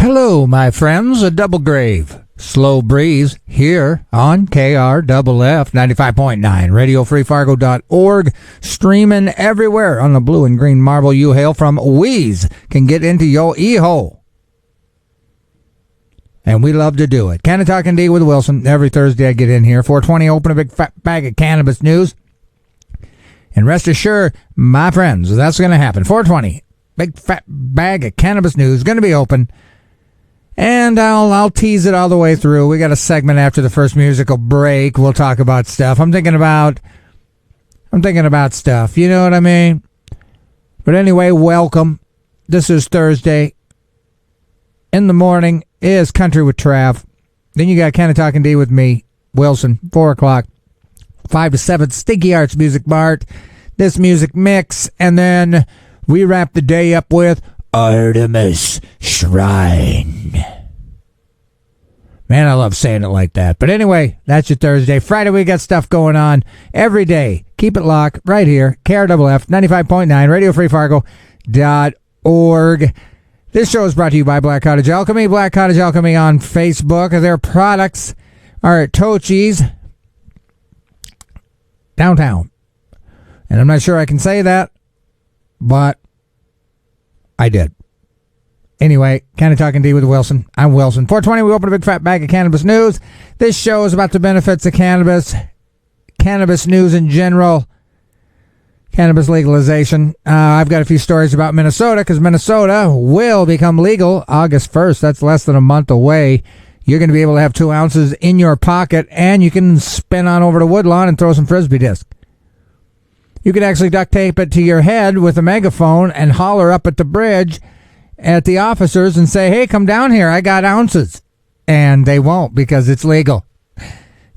Hello, my friends, a double grave, slow breeze here on KRFF 95.9, RadioFreeFargo.org, streaming everywhere on the blue and green marble you hail from. We's can get into your e-hole. And we love to do it. Canna-Talk ND with Wilson. Every Thursday I get in here. 420, open a big fat bag of cannabis news. And rest assured, my friends, that's going to happen. 420, big fat bag of cannabis news, going to be open. And I'll tease it all the way through. We got a segment after the first musical break. We'll talk about stuff. I'm thinking about stuff. You know what I mean? But anyway, welcome. This is Thursday. In the morning is Country with Trav. Then you got Canna-Talk ND with me, Wilson, 4 o'clock, 5 to 7, Stinky Arts Music Mart, this music mix, and then we wrap the day up with Artemis Shrine. Man, I love saying it like that. But anyway, that's your Thursday. Friday, we got stuff going on every day. Keep it locked right here. KRFF 95.9, RadioFreeFargo.org. This show is brought to you by Black Cottage Alchemy. Black Cottage Alchemy on Facebook. Their products are at Tochi's downtown. And I'm not sure I can say that, but I did. Anyway, Canna-Talk ND with Wilson. I'm Wilson. 420, we open a big fat bag of cannabis news. This show is about the benefits of cannabis news in general, cannabis legalization. I've got a few stories about Minnesota, because Minnesota will become legal August 1st. That's less than a month away. You're going to be able to have 2 ounces in your pocket, and you can spin on over to Woodlawn and throw some Frisbee disc. You can actually duct tape it to your head with a megaphone and holler up at the bridge at the officers and say, hey, come down here, I got ounces. And they won't, because it's legal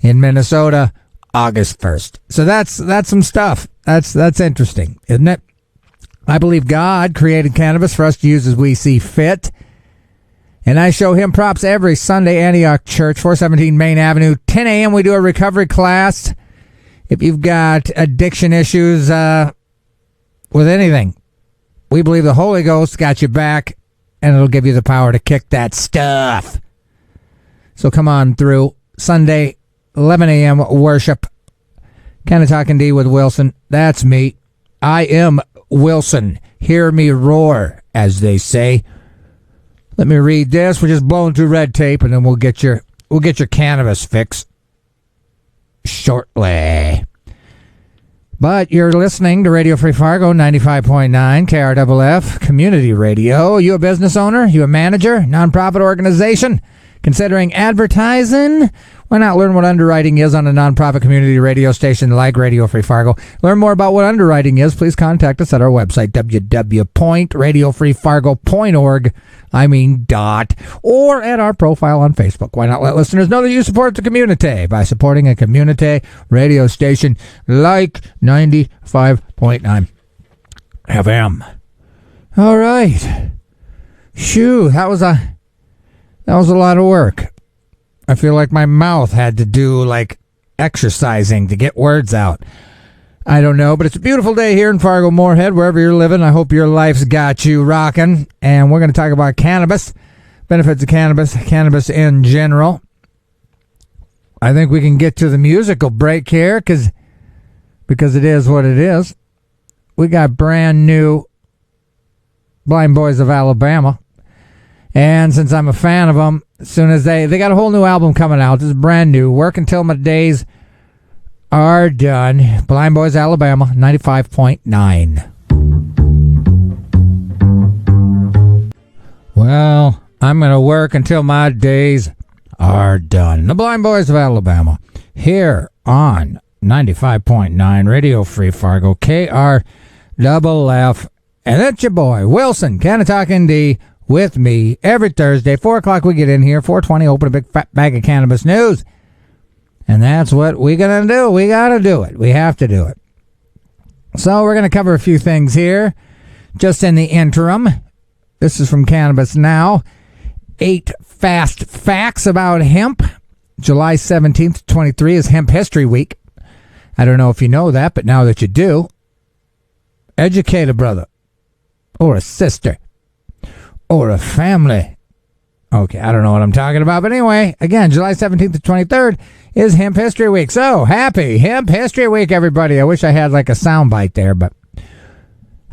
in Minnesota August 1st. So that's some stuff. That's interesting, isn't it? I believe God created cannabis for us to use as we see fit. And I show him props every Sunday. Antioch Church, 417 Main Avenue, 10 a.m. We do a recovery class. If you've got addiction issues with anything, we believe the Holy Ghost got your back, and it'll give you the power to kick that stuff. So come on through. Sunday, 11 a.m. worship. Canna-Talk ND with Wilson. That's me. I am Wilson. Hear me roar, as they say. Let me read this. We're just blowing through red tape, and then we'll get your cannabis fix shortly. But you're listening to Radio Free Fargo 95.9 KRFF Community Radio. You a business owner? You a manager? Nonprofit organization? Considering advertising? Why not learn what underwriting is on a nonprofit community radio station like Radio Free Fargo? Learn more about what underwriting is. Please contact us at our website, www.radiofreefargo.org. Or at our profile on Facebook. Why not let listeners know that you support the community by supporting a community radio station like 95.9 FM. All right. Shoo, that was a lot of work. I feel like my mouth had to do like exercising to get words out. I don't know, but it's a beautiful day here in Fargo Moorhead, wherever you're living. I hope your life's got you rocking. And we're going to talk about cannabis, benefits of cannabis in general. I think we can get to the musical break here because it is what it is. We got brand new Blind Boys of Alabama. And since I'm a fan of them, as soon as they got a whole new album coming out. This is brand new. Work Until My Days Are Done. Blind Boys, Alabama, 95.9. Well, I'm going to work until my days are done. The Blind Boys of Alabama, here on 95.9 Radio Free Fargo, KRFF. And that's your boy, Wilson, Canna-Talk ND, with me every Thursday, 4 o'clock we get in here, 420, open a big fat bag of cannabis news. And that's what we're going to do. We got to do it. We have to do it. So we're going to cover a few things here just in the interim. This is from Cannabis Now. 8 fast facts about hemp. July 17th, 23 is Hemp History Week. I don't know if you know that, but now that you do, educate a brother or a sister or a family Okay, I don't know what I'm talking about, but anyway, again, July 17th to 23rd is Hemp History Week. So, happy Hemp History Week, everybody. I wish I had like a sound bite there, but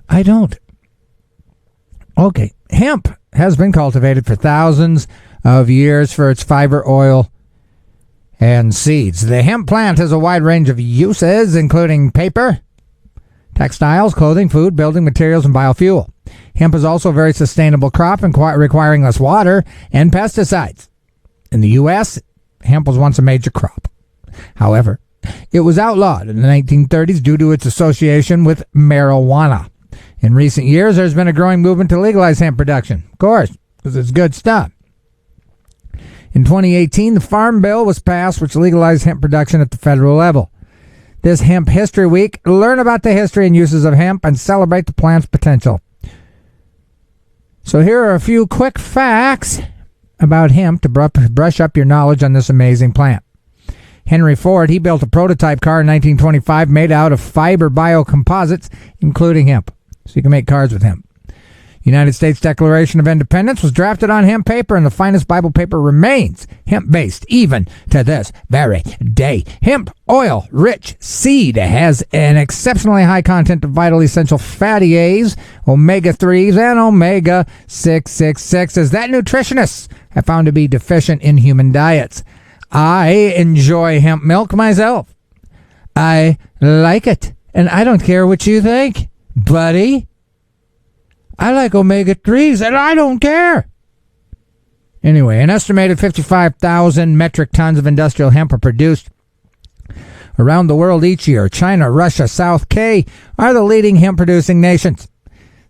I don't. Okay, hemp has been cultivated for thousands of years for its fiber, oil, and seeds. The hemp plant has a wide range of uses, including paper, textiles, clothing, food, building materials, and biofuel. Hemp is also a very sustainable crop and requiring less water and pesticides. In the U.S., hemp was once a major crop. However, it was outlawed in the 1930s due to its association with marijuana. In recent years, there's been a growing movement to legalize hemp production. Of course, because it's good stuff. In 2018, the Farm Bill was passed, which legalized hemp production at the federal level. This Hemp History Week, learn about the history and uses of hemp and celebrate the plant's potential. So here are a few quick facts about hemp to brush up your knowledge on this amazing plant. Henry Ford, he built a prototype car in 1925 made out of fiber biocomposites, including hemp. So you can make cars with hemp. United States Declaration of Independence was drafted on hemp paper, and the finest Bible paper remains hemp-based even to this very day. Hemp oil, rich seed, has an exceptionally high content of vital essential fatty A's, omega-3s, and omega-666s that nutritionists have found to be deficient in human diets. I enjoy hemp milk myself. I like it, and I don't care what you think, buddy. I like omega-3s, and I don't care. Anyway, an estimated 55,000 metric tons of industrial hemp are produced around the world each year. China, Russia, South K are the leading hemp-producing nations.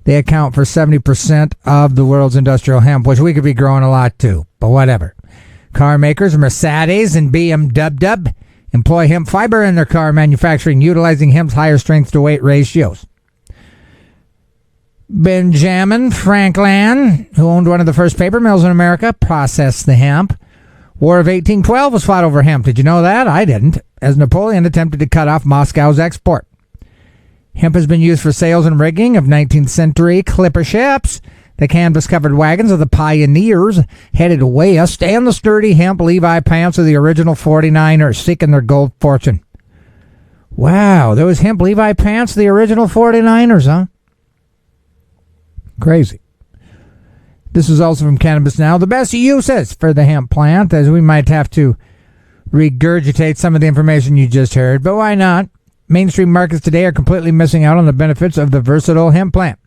They account for 70% of the world's industrial hemp, which we could be growing a lot too, but whatever. Car makers Mercedes and BMW employ hemp fiber in their car manufacturing, utilizing hemp's higher strength-to-weight ratios. Benjamin Franklin, who owned one of the first paper mills in America, processed the hemp. War of 1812 was fought over hemp. Did you know that? I didn't, as Napoleon attempted to cut off Moscow's export. Hemp has been used for sails and rigging of 19th century clipper ships, the canvas-covered wagons of the pioneers headed west, and the sturdy hemp Levi pants of the original 49ers seeking their gold fortune. Wow, there was hemp Levi pants of the original 49ers, huh? Crazy. This is also from Cannabis Now. The best uses for the hemp plant, as we might have to regurgitate some of the information you just heard, but why not? Mainstream markets today are completely missing out on the benefits of the versatile hemp plant.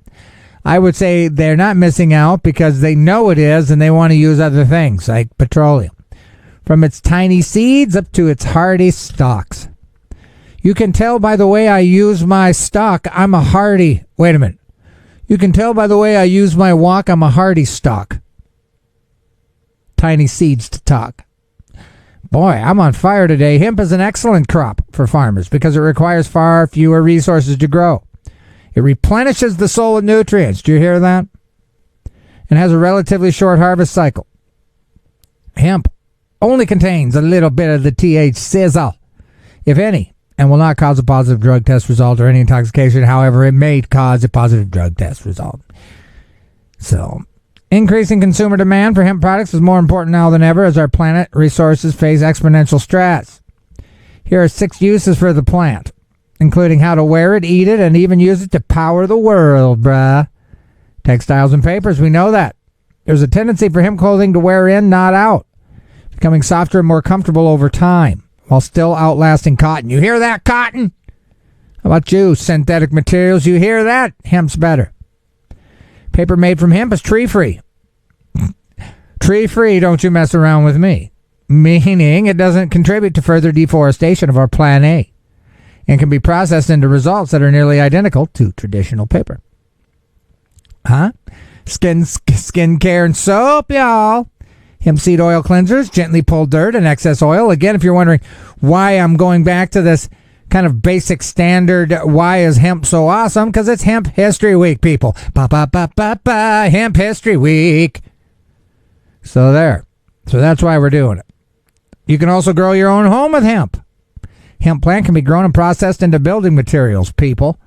I would say they're not missing out because they know it is and they want to use other things like petroleum. From its tiny seeds up to its hardy stalks. You can tell by the way I use my stalk, I'm a hardy. Wait a minute. You can tell by the way I use my walk, I'm a hardy stalk. Tiny seeds to talk. Boy, I'm on fire today. Hemp is an excellent crop for farmers because it requires far fewer resources to grow. It replenishes the soil with nutrients. Do you hear that? And has a relatively short harvest cycle. Hemp only contains a little bit of the THC, if any, and will not cause a positive drug test result or any intoxication. However, it may cause a positive drug test result. So, increasing consumer demand for hemp products is more important now than ever as our planet resources face exponential stress. Here are 6 uses for the plant, including how to wear it, eat it, and even use it to power the world, bruh. Textiles and papers, we know that. There's a tendency for hemp clothing to wear in, not out, becoming softer and more comfortable over time, while still outlasting cotton. You hear that, cotton? How about you, synthetic materials? You hear that? Hemp's better. Paper made from hemp is tree-free. Tree-free, don't you mess around with me. Meaning it doesn't contribute to further deforestation of our planet and can be processed into results that are nearly identical to traditional paper. Huh? Skin care and soap, y'all. Hemp seed oil cleansers, gently pull dirt and excess oil. Again, if you're wondering why I'm going back to this kind of basic standard, why is hemp so awesome? Because it's Hemp History Week, people. Hemp History Week. So there. So that's why we're doing it. You can also grow your own home with hemp. Hemp plant can be grown and processed into building materials, people.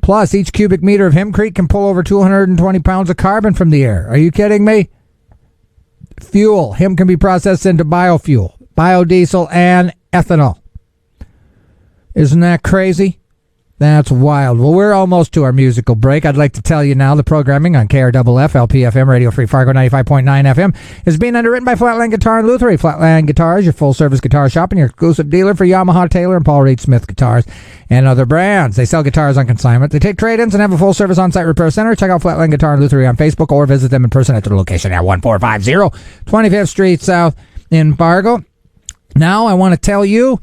Plus, each cubic meter of hempcrete can pull over 220 pounds of carbon from the air. Are you kidding me? fuel. Hemp can be processed into biofuel, biodiesel, and ethanol. Isn't that crazy? That's wild. Well, we're almost to our musical break. I'd like to tell you now the programming on KRFF, LPFM, Radio Free Fargo 95.9 FM is being underwritten by Flatland Guitar and Lutherie. Flatland Guitars, your full-service guitar shop and your exclusive dealer for Yamaha, Taylor, and Paul Reed Smith guitars and other brands. They sell guitars on consignment. They take trade-ins and have a full-service on-site repair center. Check out Flatland Guitar and Lutherie on Facebook or visit them in person at their location at 1450 25th Street South in Fargo. Now, I want to tell you,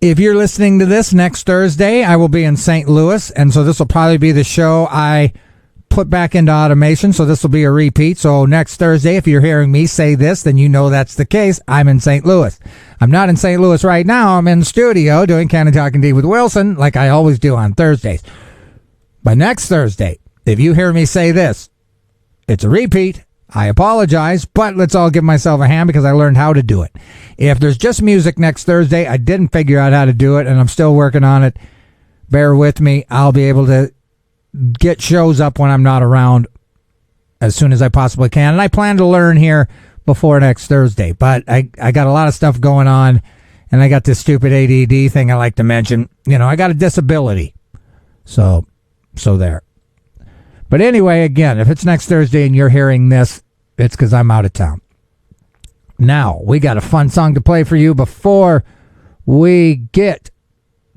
if you're listening to this next Thursday, I will be in St. Louis, and so this will probably be the show I put back into automation, so this will be a repeat. So next Thursday, if you're hearing me say this, then you know that's the case. I'm in St. Louis. I'm not in St. Louis right now. I'm in the studio doing Canna-Talk ND with Wilson, like I always do on Thursdays. But next Thursday, if you hear me say this, it's a repeat. I apologize, but let's all give myself a hand because I learned how to do it. If there's just music next Thursday, I didn't figure out how to do it, and I'm still working on it. Bear with me. I'll be able to get shows up when I'm not around as soon as I possibly can. And I plan to learn here before next Thursday. But I got a lot of stuff going on, and I got this stupid ADD thing I like to mention. You know, I got a disability. So there. But anyway, again, if it's next Thursday and you're hearing this, it's because I'm out of town. Now, we got a fun song to play for you before we get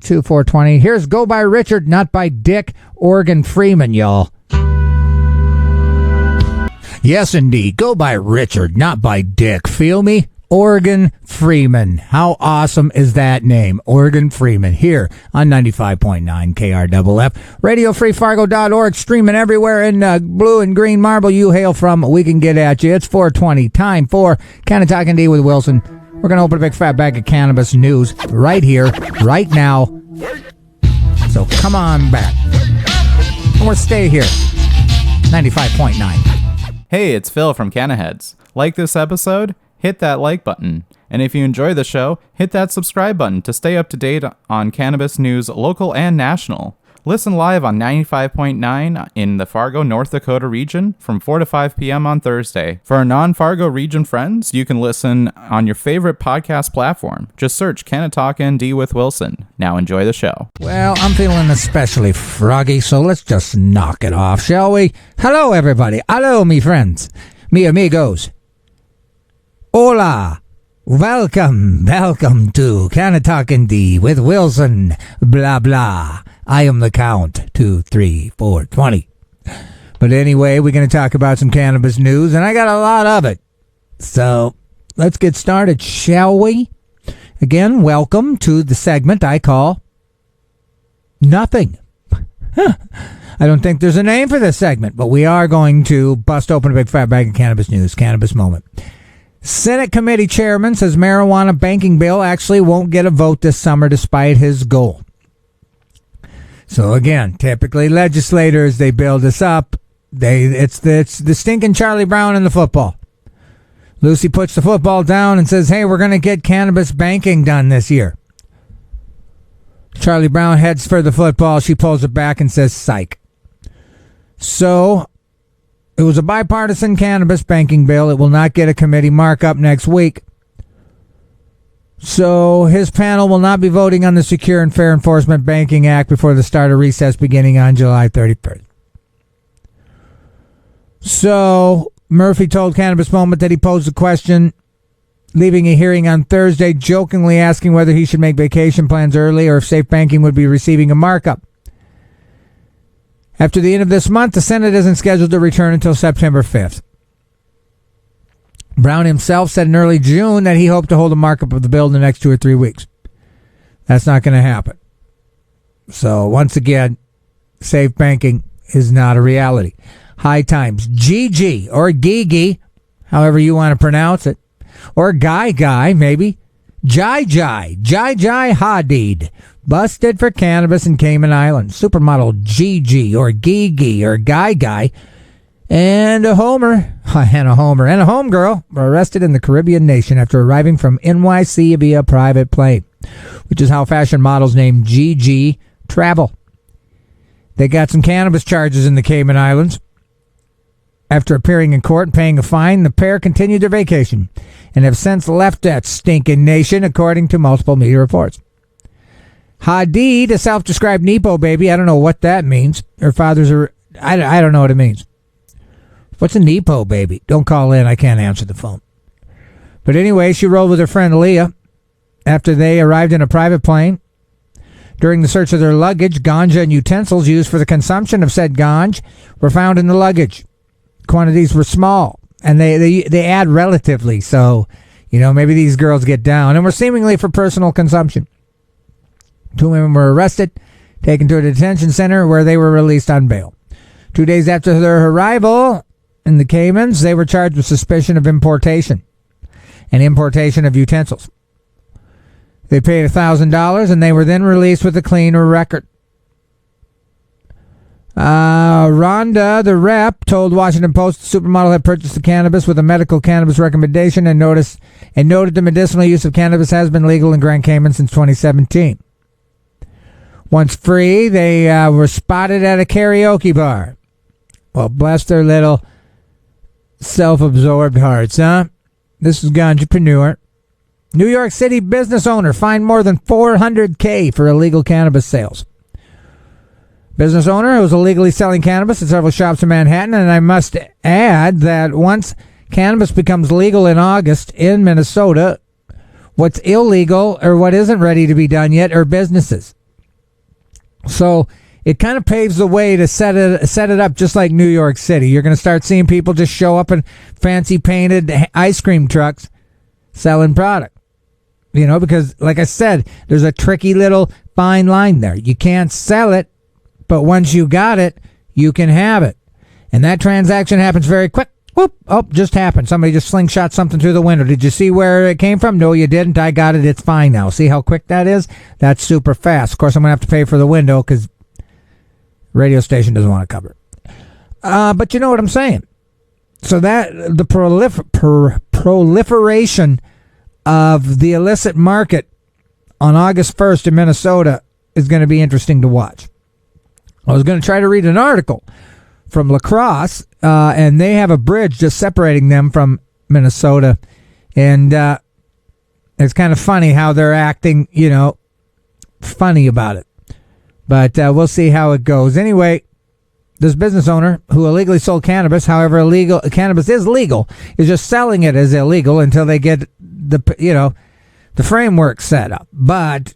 to 420. Here's Go by Richard, Not by Dick, Oregon Freeman, y'all. Yes, indeed. Go by Richard, not by Dick. Feel me? Oregon Freeman. How awesome is that name? Oregon Freeman, here on 95.9 KRFF. RadioFreeFargo.org, streaming everywhere in blue and green marble you hail from. We can get at you. It's 420. Time for Canna-Talk ND with Wilson. We're going to open a big fat bag of cannabis news right here, right now. So come on back. Or stay here. 95.9. Hey, it's Phil from Cannaheads. Like this episode? Hit that like button. And if you enjoy the show, hit that subscribe button to stay up to date on cannabis news, local and national. Listen live on 95.9 in the Fargo, North Dakota region from 4 to 5 p.m. on Thursday. For our non-Fargo region friends, you can listen on your favorite podcast platform. Just search Canna-Talk ND with Wilson. Now enjoy the show. Well, I'm feeling especially froggy, so let's just knock it off, shall we? Hello, everybody. Hello, me friends. Me amigos. Hola, welcome to Canna-Talk ND with Wilson, blah, blah. I am the count, 2, 3, 4, 20. But anyway, we're going to talk about some cannabis news, and I got a lot of it. So let's get started, shall we? Again, welcome to the segment I call Nothing. I don't think there's a name for this segment, but we are going to bust open a big fat bag of cannabis news, cannabis moment. Senate committee chairman says marijuana banking bill actually won't get a vote this summer despite his goal. So again, typically legislators, they build this up. It's the stinking Charlie Brown in the football. Lucy puts the football down and says, hey, we're going to get cannabis banking done this year. Charlie Brown heads for the football. She pulls it back and says, psych. So it was a bipartisan cannabis banking bill. It will not get a committee markup next week. So his panel will not be voting on the Secure and Fair Enforcement Banking Act before the start of recess beginning on July 31st. So Murphy told Cannabis Moment that he posed a question, leaving a hearing on Thursday, jokingly asking whether he should make vacation plans early or if safe banking would be receiving a markup. After the end of this month, the Senate isn't scheduled to return until September 5th. Brown himself said in early June that he hoped to hold a markup of the bill in the next 2 or 3 weeks. That's not going to happen. So once again, safe banking is not a reality. High times. Gigi or Gigi, however you want to pronounce it, or Guy, maybe. Jai Hadid, busted for cannabis in Cayman Islands. Supermodel Gigi or Gigi or Guy and a homegirl were arrested in the Caribbean nation after arriving from NYC via private plane, which is how fashion models named Gigi travel. They got some cannabis charges in the Cayman Islands. After appearing in court and paying a fine, the pair continued their vacation and have since left that stinking nation, according to multiple media reports. Hadid, a self-described Nepo baby, I don't know what that means. Her father's I don't know what it means. What's a Nepo baby? Don't call in. I can't answer the phone. But anyway, she rode with her friend Leah after they arrived in a private plane. During the search of their luggage, ganja and utensils used for the consumption of said ganj were found in the luggage. Quantities were small, and they add relatively, so, maybe these girls get down, and were seemingly for personal consumption. 2 women were arrested, taken to a detention center where they were released on bail. 2 days after their arrival in the Caymans, they were charged with suspicion of importation and importation of utensils. They paid $1,000, and they were then released with a clean record. Rhonda, the rep, told Washington Post the supermodel had purchased the cannabis with a medical cannabis recommendation and noted the medicinal use of cannabis has been legal in Grand Cayman since 2017. Once free, they were spotted at a karaoke bar. Well, bless their little self-absorbed hearts, huh? This is Ganjapreneur. New York City business owner fined more than $400K for illegal cannabis sales. Business owner who was illegally selling cannabis at several shops in Manhattan, and I must add that once cannabis becomes legal in August in Minnesota, what's illegal or what isn't ready to be done yet are businesses. So it kind of paves the way to set it up just like New York City. You're going to start seeing people just show up in fancy painted ice cream trucks selling product. Because like I said, there's a tricky little fine line there. You can't sell it, but once you got it, you can have it. And that transaction happens very quick. Whoop, just happened. Somebody just slingshot something through the window. Did you see where it came from? No, you didn't. I got it. It's fine now. See how quick that is? That's super fast. Of course, I'm going to have to pay for the window because radio station doesn't want to cover it. But you know what I'm saying. So that the proliferation of the illicit market on August 1st in Minnesota is going to be interesting to watch. I was going to try to read an article from La Crosse, and they have a bridge just separating them from Minnesota. And it's kind of funny how they're acting, funny about it. But we'll see how it goes. Anyway, this business owner who illegally sold cannabis, however, cannabis is legal, is just selling it as illegal until they get the framework set up. But,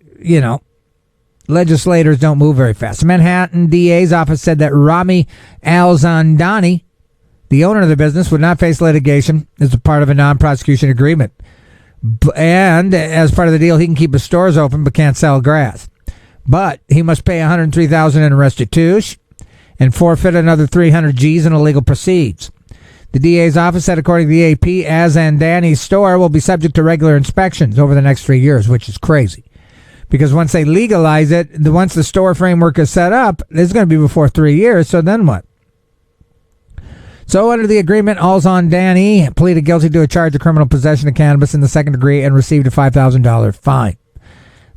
legislators don't move very fast. The Manhattan DA's office said that Rami Alzandani, the owner of the business, would not face litigation as a part of a non-prosecution agreement. And as part of the deal, he can keep his stores open but can't sell grass. But he must pay $103,000 in restitution and forfeit another 300 G's in illegal proceeds. The DA's office said, according to the AP, Alzandani's store will be subject to regular inspections over the next 3 years, which is crazy. Because once they legalize it, once the store framework is set up, it's going to be before 3 years, so then what? So under the agreement, Alzandani pleaded guilty to a charge of criminal possession of cannabis in the second degree and received a $5,000 fine.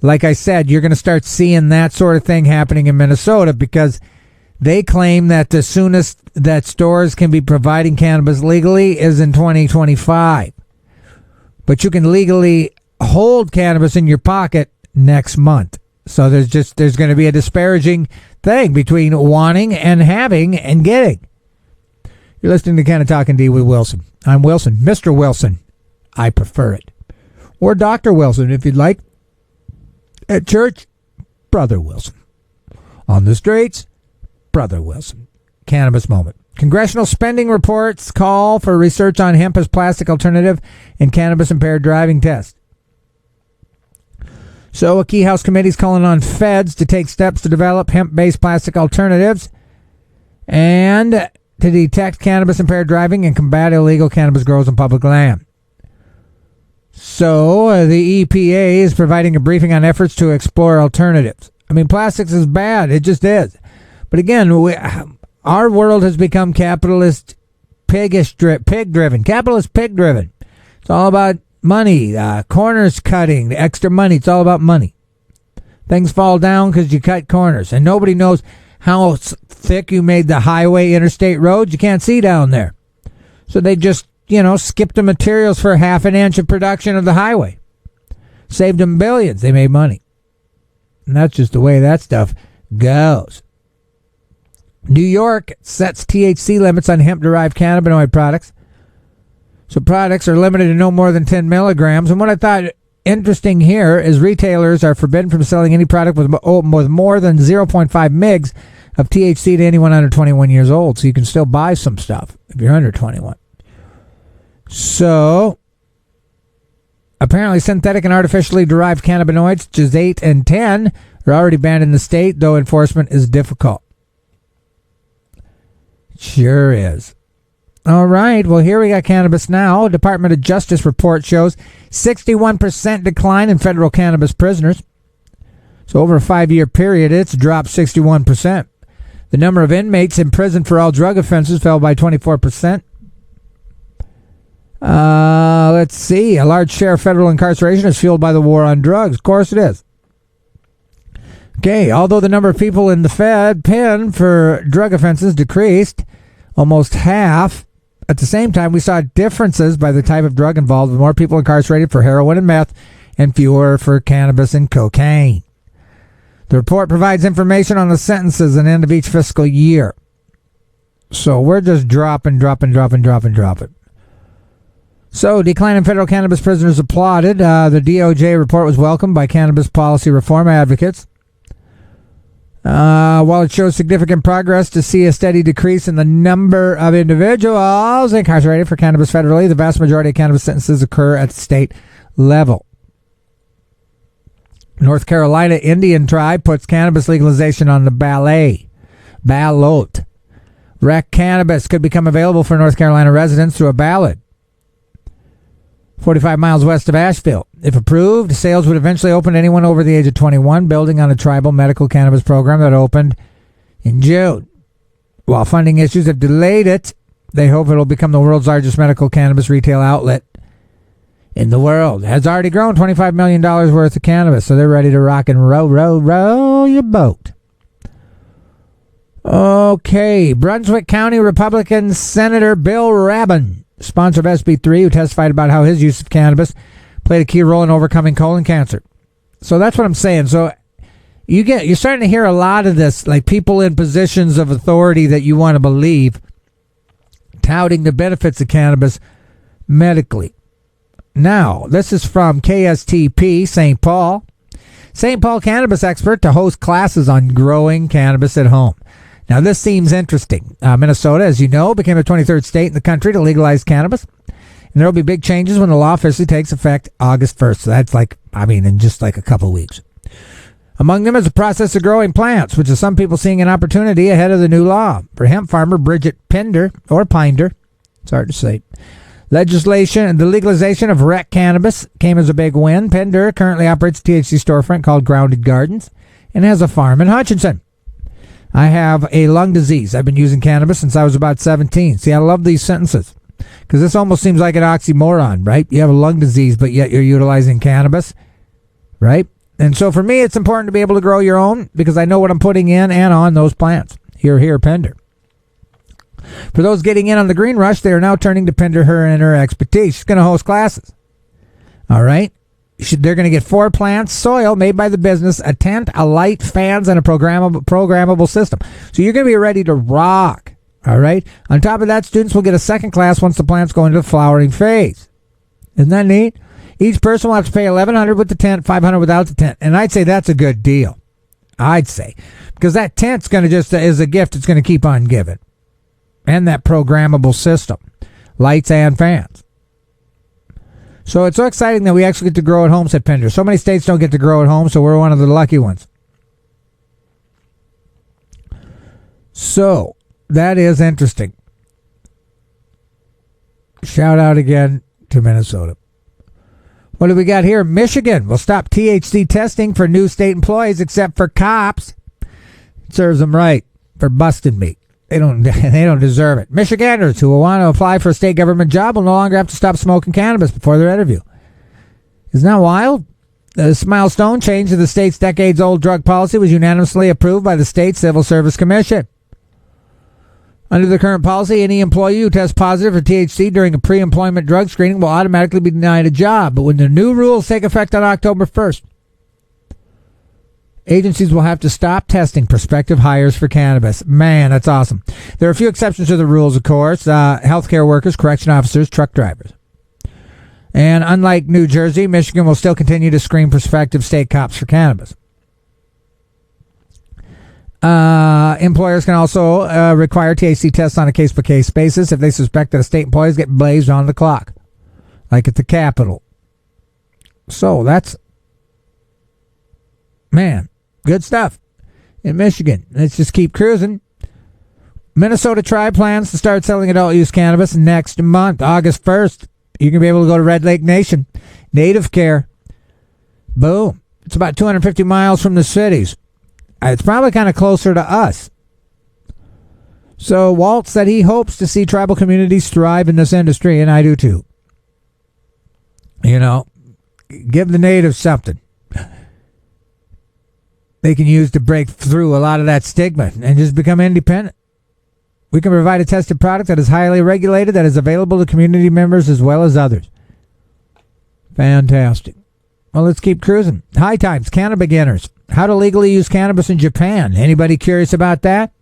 Like I said, you're going to start seeing that sort of thing happening in Minnesota because they claim that the soonest that stores can be providing cannabis legally is in 2025. But you can legally hold cannabis in your pocket next month. So there's going to be a disparaging thing between wanting and having and getting. You're listening to Canna-Talk ND with Wilson. I'm Wilson. Mr. Wilson. I prefer it. Or Dr. Wilson, if you'd like. At church, Brother Wilson. On the streets, Brother Wilson. Cannabis moment. Congressional spending reports call for research on hemp as plastic alternative and cannabis-impaired driving test. So a key House committee is calling on feds to take steps to develop hemp-based plastic alternatives and to detect cannabis-impaired driving and combat illegal cannabis grows on public land. So the EPA is providing a briefing on efforts to explore alternatives. I mean, plastics is bad. It just is. But again, our world has become capitalist pig-driven. Capitalist pig-driven. It's all about money, corners cutting, the extra money. It's all about money. Things fall down because you cut corners. And nobody knows how thick you made the highway interstate roads. You can't see down there. So they just, skipped the materials for half an inch of production of the highway. Saved them billions. They made money. And that's just the way that stuff goes. New York sets THC limits on hemp-derived cannabinoid products. So products are limited to no more than 10 milligrams. And what I thought interesting here is retailers are forbidden from selling any product with more than 0.5 mgs of THC to anyone under 21 years old. So you can still buy some stuff if you're under 21. So apparently synthetic and artificially derived cannabinoids, which is 8 and 10, are already banned in the state, though enforcement is difficult. Sure is. All right, well, here we got Cannabis Now. Department of Justice report shows 61% decline in federal cannabis prisoners. So over a 5-year period, it's dropped 61%. The number of inmates in prison for all drug offenses fell by 24%. Let's see. A large share of federal incarceration is fueled by the war on drugs. Of course it is. Okay, although the number of people in the Fed pen for drug offenses decreased almost half, at the same time we saw differences by the type of drug involved, with more people incarcerated for heroin and meth and fewer for cannabis and cocaine. The report provides information on the sentences at the end of each fiscal year. So we're just dropping. So, decline in federal cannabis prisoners applauded. The DOJ report was welcomed by cannabis policy reform advocates. While it shows significant progress to see a steady decrease in the number of individuals incarcerated for cannabis federally, the vast majority of cannabis sentences occur at the state level. North Carolina Indian tribe puts cannabis legalization on the ballot. Rec cannabis could become available for North Carolina residents through a ballot. 45 miles west of Asheville. If approved, sales would eventually open to anyone over the age of 21, building on a tribal medical cannabis program that opened in June. While funding issues have delayed it, they hope it will become the world's largest medical cannabis retail outlet in the world. It has already grown $25 million worth of cannabis, so they're ready to rock and roll your boat. Okay, Brunswick County Republican Senator Bill Rabin, sponsor of SB3, who testified about how his use of cannabis played a key role in overcoming colon cancer. So that's what I'm saying. So you're starting to hear a lot of this, like people in positions of authority that you want to believe, touting the benefits of cannabis medically. Now, this is from KSTP, St. Paul. St. Paul cannabis expert to host classes on growing cannabis at home. Now, this seems interesting. Minnesota, as you know, became the 23rd state in the country to legalize cannabis. And there will be big changes when the law officially takes effect August 1st. So that's in just like a couple weeks. Among them is the process of growing plants, which is some people seeing an opportunity ahead of the new law. For hemp farmer Bridget Pinder, it's hard to say, legislation and the legalization of rec cannabis came as a big win. Pinder currently operates a THC storefront called Grounded Gardens and has a farm in Hutchinson. I have a lung disease. I've been using cannabis since I was about 17. See, I love these sentences because this almost seems like an oxymoron, right? You have a lung disease, but yet you're utilizing cannabis, right? And so for me, it's important to be able to grow your own because I know what I'm putting in and on those plants. Here, Pinder. For those getting in on the green rush, they are now turning to Pinder and her expertise. She's going to host classes. All right? They're going to get 4 plants, soil made by the business, a tent, a light, fans, and a programmable system. So you're going to be ready to rock. All right? On top of that, students will get a second class once the plants go into the flowering phase. Isn't that neat? Each person will have to pay $1,100 with the tent, $500 without the tent. And I'd say that's a good deal. I'd say. Because that tent's going to just, is a gift it's going to keep on giving. And that programmable system. Lights and fans. So it's so exciting that we actually get to grow at home, said Pinder. So many states don't get to grow at home, so we're one of the lucky ones. So, that is interesting. Shout out again to Minnesota. What do we got here? Michigan will stop THC testing for new state employees except for cops. It serves them right for busting me. They don't deserve it. Michiganders who will want to apply for a state government job will no longer have to stop smoking cannabis before their interview. Isn't that wild? This milestone change to the state's decades-old drug policy was unanimously approved by the state Civil Service Commission. Under the current policy, any employee who tests positive for THC during a pre-employment drug screening will automatically be denied a job. But when the new rules take effect on October 1st, agencies will have to stop testing prospective hires for cannabis. Man, that's awesome. There are a few exceptions to the rules, of course. Healthcare workers, correction officers, truck drivers. And unlike New Jersey, Michigan will still continue to screen prospective state cops for cannabis. Employers can also require THC tests on a case-by-case basis if they suspect that a state employee is getting blazed on the clock, like at the Capitol. So that's, man, good stuff in Michigan. Let's just keep cruising. Minnesota Tribe plans to start selling adult-use cannabis next month, August 1st. You can be able to go to Red Lake Nation, Native Care. Boom. It's about 250 miles from the cities. It's probably kind of closer to us. So Walt said he hopes to see tribal communities thrive in this industry, and I do too. You know, give the natives something they can use to break through a lot of that stigma and just become independent. We can provide a tested product that is highly regulated, that is available to community members as well as others. Fantastic. Well, let's keep cruising. High Times, Canna Beginners. How to legally use cannabis in Japan. Anybody curious about that?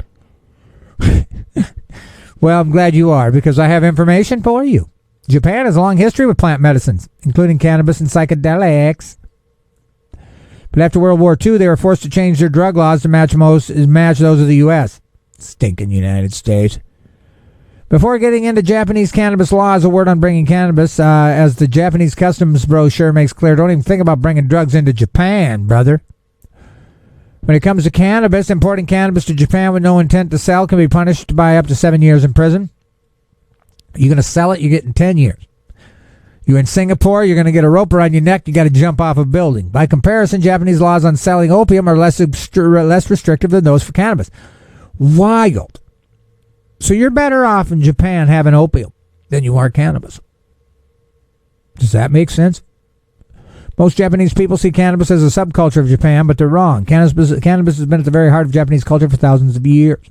Well, I'm glad you are, because I have information for you. Japan has a long history with plant medicines, including cannabis and psychedelics. But after World War II, they were forced to change their drug laws to match those of the U.S. Stinking United States. Before getting into Japanese cannabis laws, a word on bringing cannabis, as the Japanese customs brochure makes clear, don't even think about bringing drugs into Japan, brother. When it comes to cannabis, importing cannabis to Japan with no intent to sell can be punished by up to 7 years in prison. You're going to sell it, you're getting 10 years. You're in Singapore, you're going to get a rope around your neck, you got to jump off a building. By comparison, Japanese laws on selling opium are less restrictive than those for cannabis. Wild. So you're better off in Japan having opium than you are cannabis. Does that make sense? Most Japanese people see cannabis as a subculture of Japan, but they're wrong. Cannabis has been at the very heart of Japanese culture for thousands of years.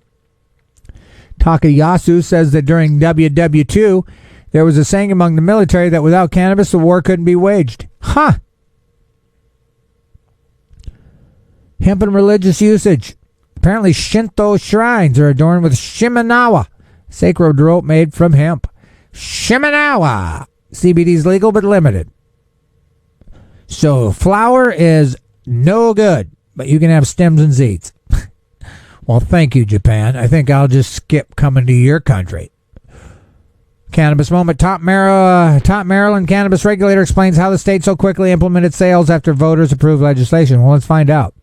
Takayasu says that during WW2, there was a saying among the military that without cannabis, the war couldn't be waged. Huh. Hemp and religious usage. Apparently, Shinto shrines are adorned with shimenawa, sacred rope made from hemp. Shimenawa. CBD is legal but limited. So flower is no good, but you can have stems and seeds. Well, thank you, Japan. I think I'll just skip coming to your country. Cannabis moment. Top Maryland cannabis regulator explains how the state so quickly implemented sales after voters approved legislation. Well, let's find out.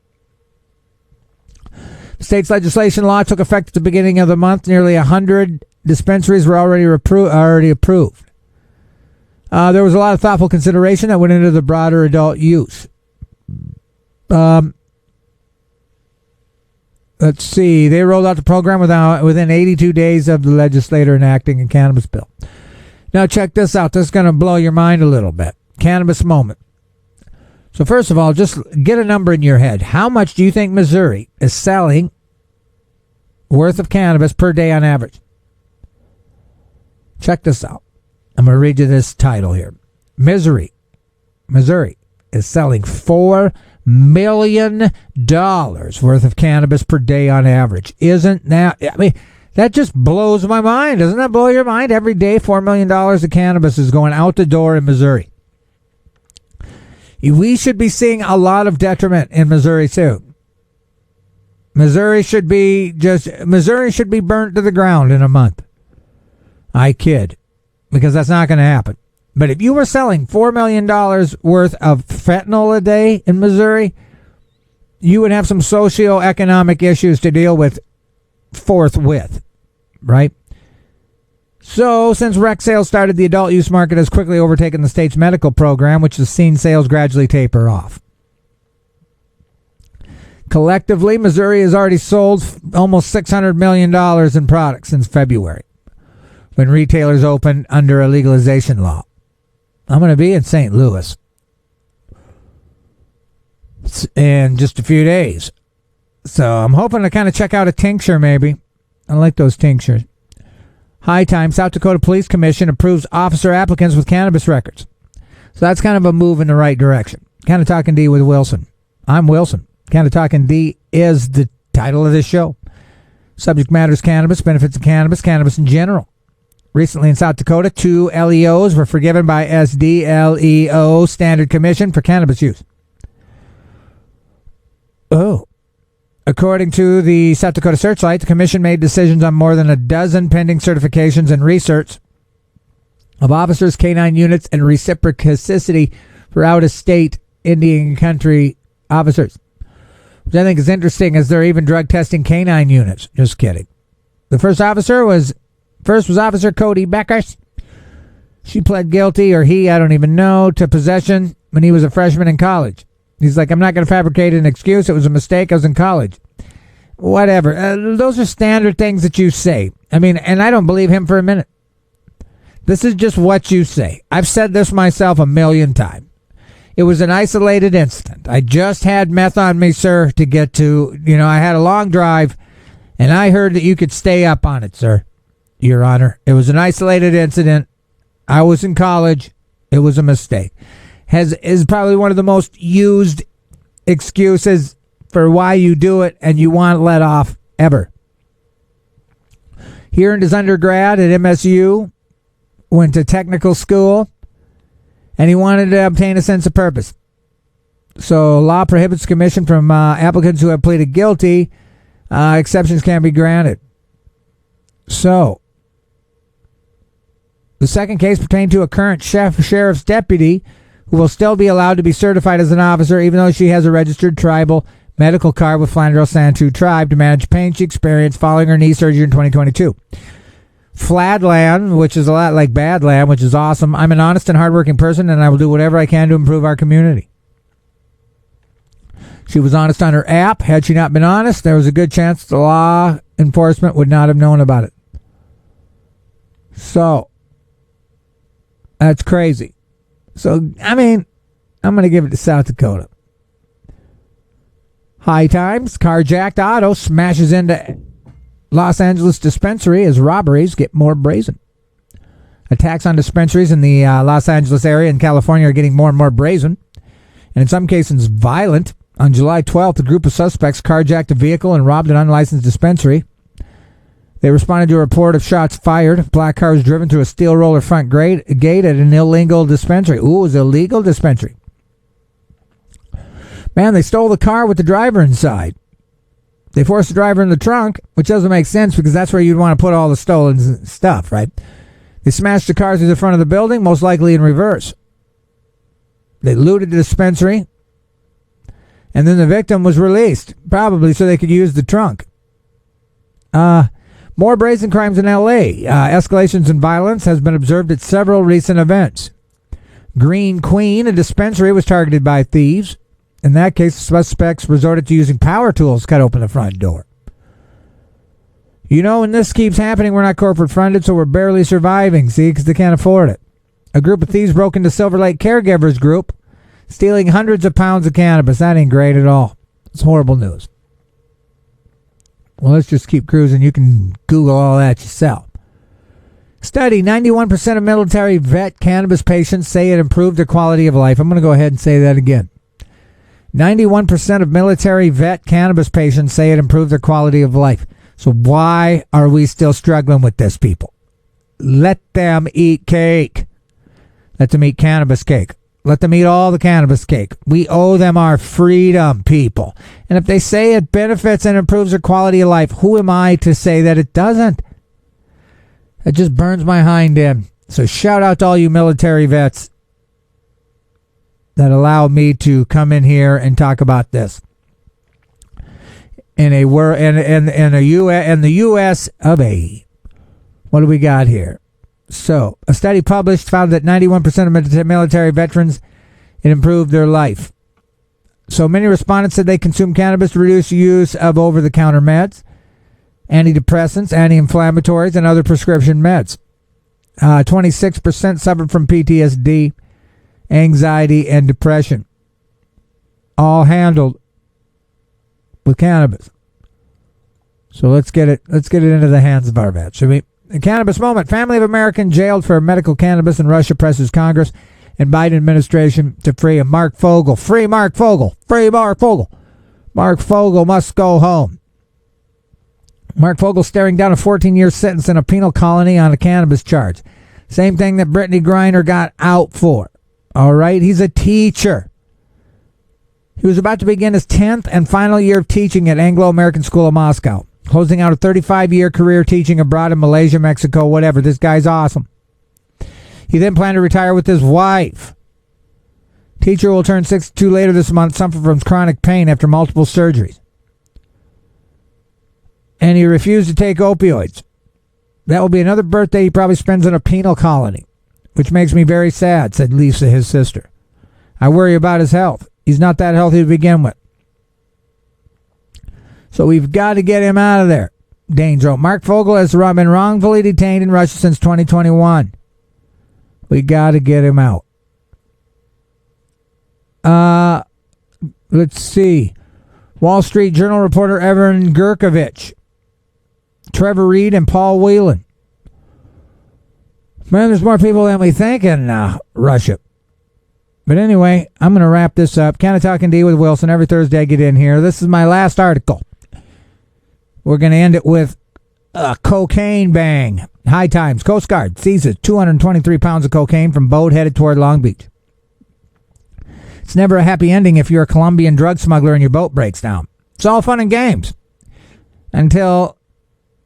The state's legislation law took effect at the beginning of the month. Nearly 100 dispensaries were already approved. There was a lot of thoughtful consideration that went into the broader adult use. Let's see. They rolled out the program within 82 days of the legislator enacting a cannabis bill. Now check this out. This is going to blow your mind a little bit. Cannabis moment. So first of all, just get a number in your head. How much do you think Missouri is selling worth of cannabis per day on average? Check this out. I'm going to read you this title here. Missouri is selling $4 million worth of cannabis per day on average. Isn't that, I mean, that just blows my mind. Doesn't that blow your mind? Every day, $4 million of cannabis is going out the door in Missouri. We should be seeing a lot of detriment in Missouri too. Missouri should be burnt to the ground in a month. I kid, because that's not going to happen. But if you were selling $4 million worth of fentanyl a day in Missouri, you would have some socioeconomic issues to deal with forthwith, right? So, since rec sales started, the adult use market has quickly overtaken the state's medical program, which has seen sales gradually taper off. Collectively, Missouri has already sold almost $600 million in products since February, when retailers opened under a legalization law. I'm going to be in St. Louis in just a few days. So I'm hoping to kind of check out a tincture maybe. I like those tinctures. High time, South Dakota Police Commission approves officer applicants with cannabis records. So that's kind of a move in the right direction. Canna-Talk ND with Wilson. I'm Wilson. Canna-Talk ND is the title of this show. Subject matter is cannabis, benefits of cannabis, cannabis in general. Recently in South Dakota, 2 LEOs were forgiven by SDLEO Standard Commission for cannabis use. Oh. According to the South Dakota Searchlight, the commission made decisions on more than a dozen pending certifications and research of officers, canine units, and reciprocity for out-of-state Indian country officers. Which I think is interesting, as they're even drug testing canine units. Just kidding. The first was Officer Cody Beckers. She pled guilty, or he, I don't even know, to possession when he was a freshman in college. He's like, I'm not going to fabricate an excuse. It was a mistake. I was in college. Whatever. Those are standard things that you say. I mean, and I don't believe him for a minute. This is just what you say. I've said this myself a million times. It was an isolated incident. I just had meth on me, sir, to get to, I had a long drive, and I heard that you could stay up on it, sir, Your Honor. It was an isolated incident. I was in college. It was a mistake. Is probably one of the most used excuses for why you do it and you want let off ever. He earned his undergrad at MSU, went to technical school, and he wanted to obtain a sense of purpose. So law prohibits the commission from applicants who have pleaded guilty. Exceptions can be granted. So the second case pertained to a current sheriff's deputy who will still be allowed to be certified as an officer even though she has a registered tribal medical card with Flandreau Santu tribe to manage pain she experienced following her knee surgery in 2022. Fladland, which is a lot like Badland, which is awesome. I'm an honest and hardworking person, and I will do whatever I can to improve our community. She was honest on her app. Had she not been honest, there was a good chance the law enforcement would not have known about it. So, that's crazy. So, I mean, I'm going to give it to South Dakota. High times, carjacked auto smashes into Los Angeles dispensary as robberies get more brazen. Attacks on dispensaries in the Los Angeles area and California are getting more and more brazen, and in some cases violent. On July 12th, a group of suspects carjacked a vehicle and robbed an unlicensed dispensary. They responded to a report of shots fired. A black car was driven through a steel roller front gate at an illegal dispensary. Ooh, it was a legal dispensary. Man, they stole the car with the driver inside. They forced the driver in the trunk, which doesn't make sense because that's where you'd want to put all the stolen stuff, right? They smashed the car through the front of the building, most likely in reverse. They looted the dispensary, and then the victim was released, probably so they could use the trunk. More brazen crimes in L.A. Escalations in violence has been observed at several recent events. Green Queen, a dispensary, was targeted by thieves. In that case, the suspects resorted to using power tools to cut open the front door. When this keeps happening, we're not corporate funded, so we're barely surviving, see, because they can't afford it. A group of thieves broke into Silver Lake Caregivers Group, stealing hundreds of pounds of cannabis. That ain't great at all. It's horrible news. Well, let's just keep cruising. You can Google all that yourself. Study, 91% of military vet cannabis patients say it improved their quality of life. I'm going to go ahead and say that again. 91% of military vet cannabis patients say it improved their quality of life. So why are we still struggling with this, people? Let them eat cake. Let them eat cannabis cake. Let them eat all the cannabis cake. We owe them our freedom, people. And if they say it benefits and improves their quality of life, who am I to say that it doesn't? It just burns my hind end. So shout out to all you military vets that allow me to come in here and talk about this in the U.S. of A. What do we got here? So, a study published found that 91% of military veterans, it improved their life. So, many respondents said they consume cannabis to reduce use of over-the-counter meds, antidepressants, anti-inflammatories, and other prescription meds. 26% suffered from PTSD, anxiety, and depression, all handled with cannabis. So let's get it into the hands of our vets, shall we? The cannabis moment. Family of American jailed for medical cannabis in Russia presses Congress and Biden administration to free him. Mark Fogel. Free Mark Fogel. Free Mark Fogel. Mark Fogel must go home. Mark Fogel staring down a 14-year sentence in a penal colony on a cannabis charge. Same thing that Brittany Griner got out for. All right? He's a teacher. He was about to begin his 10th and final year of teaching at Anglo-American School of Moscow, closing out a 35-year career teaching abroad in Malaysia, Mexico, whatever. This guy's awesome. He then planned to retire with his wife. Teacher will turn 62 later this month, suffering from chronic pain after multiple surgeries. And he refused to take opioids. That will be another birthday he probably spends in a penal colony, which makes me very sad, said Lisa, his sister. I worry about his health. He's not that healthy to begin with. So we've got to get him out of there. Danes wrote, Mark Fogel has been wrongfully detained in Russia since 2021. We got to get him out. Let's see. Wall Street Journal reporter Evan Gershkovich, Trevor Reed, and Paul Whelan. Man, there's more people than we think in Russia. But anyway, I'm going to wrap this up. Canna-Talk ND with Wilson. Every Thursday I get in here. This is my last article. We're going to end it with a cocaine bang. High times. Coast Guard seizes 223 pounds of cocaine from boat headed toward Long Beach. It's never a happy ending if you're a Colombian drug smuggler and your boat breaks down. It's all fun and games until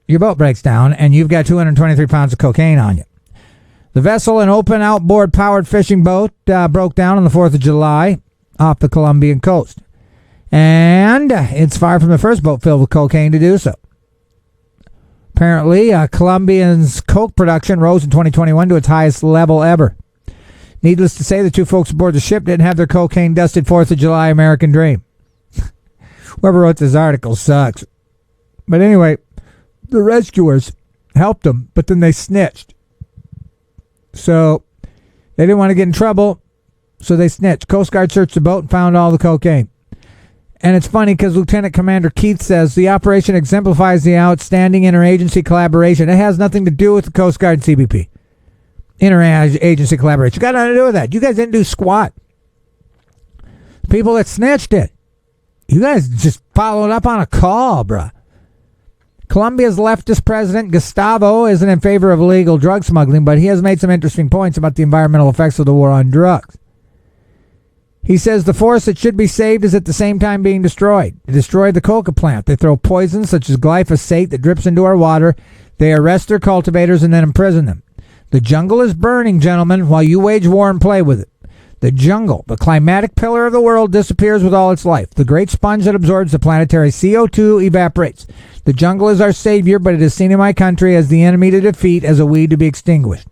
your boat breaks down and you've got 223 pounds of cocaine on you. The vessel, an open outboard powered fishing boat, broke down on the 4th of July off the Colombian coast. And it's far from the first boat filled with cocaine to do so. Apparently, Colombia's coke production rose in 2021 to its highest level ever. Needless to say, the two folks aboard the ship didn't have their cocaine-dusted 4th of July American dream. Whoever wrote this article sucks. But anyway, the rescuers helped them, but then they snitched. So they didn't want to get in trouble, so they snitched. Coast Guard searched the boat and found all the cocaine. And it's funny because Lieutenant Commander Keith says the operation exemplifies the outstanding interagency collaboration. It has nothing to do with the Coast Guard and CBP. Interagency collaboration. Got nothing to do with that. You guys didn't do squat. People that snitched it. You guys just followed up on a call, bruh. Colombia's leftist president, Gustavo, isn't in favor of illegal drug smuggling, but he has made some interesting points about the environmental effects of the war on drugs. He says the forest that should be saved is at the same time being destroyed. They destroyed the coca plant. They throw poison such as glyphosate that drips into our water. They arrest their cultivators and then imprison them. The jungle is burning, gentlemen, while you wage war and play with it. The jungle, the climatic pillar of the world, disappears with all its life. The great sponge that absorbs the planetary CO2 evaporates. The jungle is our savior, but it is seen in my country as the enemy to defeat, as a weed to be extinguished.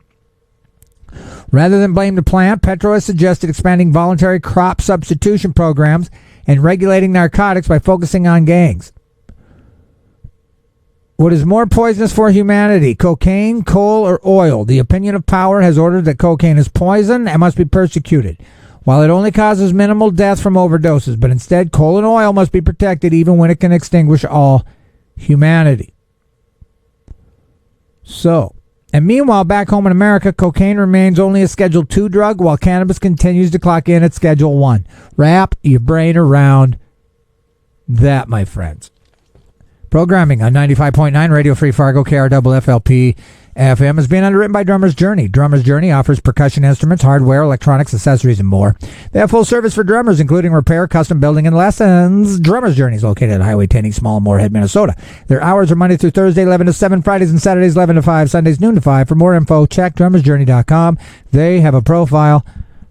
Rather than blame the plant, Petro has suggested expanding voluntary crop substitution programs and regulating narcotics by focusing on gangs. What is more poisonous for humanity, cocaine, coal, or oil? The opinion of power has ordered that cocaine is poison and must be persecuted, while it only causes minimal death from overdoses. But instead, coal and oil must be protected even when it can extinguish all humanity. So, and meanwhile, back home in America, cocaine remains only a Schedule II drug, while cannabis continues to clock in at Schedule I. Wrap your brain around that, my friends. Programming on 95.9 Radio Free Fargo, KRFLP FM is being underwritten by Drummer's Journey. Drummer's Journey offers percussion instruments, hardware, electronics, accessories, and more. They have full service for drummers, including repair, custom building, and lessons. Drummer's Journey is located at Highway 10 East Small and Moorhead, Minnesota. Their hours are Monday through Thursday, 11 to 7, Fridays and Saturdays, 11 to 5, Sundays, noon to 5. For more info, check drummersjourney.com. They have a profile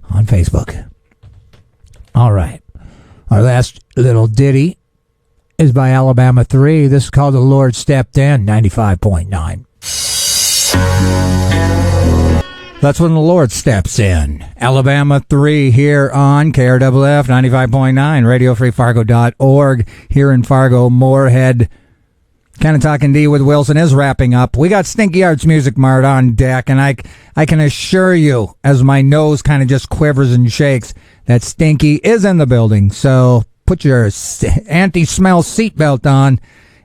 on Facebook. All right. Our last little ditty is by Alabama 3. This is called The Lord Stepped In, 95.9. That's when the Lord steps in. Alabama 3 here on KRFF 95.9, RadioFreeFargo.org here in Fargo, Moorhead. Canna-Talk ND with Wilson is wrapping up. We got Stinky Arts Music Mart on deck, and I can assure you, as my nose kind of just quivers and shakes, that Stinky is in the building. So put your anti-smell seatbelt on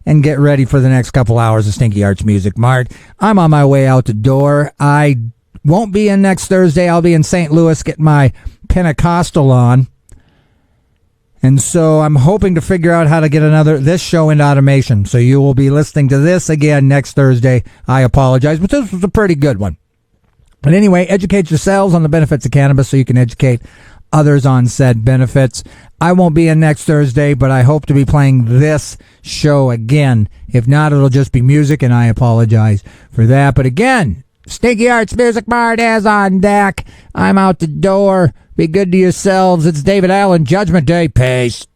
and get ready for the next couple hours of Stinky Arts Music Mart. I'm on my way out the door. I won't be in next Thursday. I'll be in St. Louis getting my Pentecostal on. And so I'm hoping to figure out how to get this show into automation. So you will be listening to this again next Thursday. I apologize, but this was a pretty good one. But anyway, educate yourselves on the benefits of cannabis so you can educate others on said benefits. I won't be in next Thursday, but I hope to be playing this show again. If not, it'll just be music, and I apologize for that. But again, Stinky Arts Music Mart is on deck. I'm out the door. Be good to yourselves. It's David Allen, Judgment Day. Peace.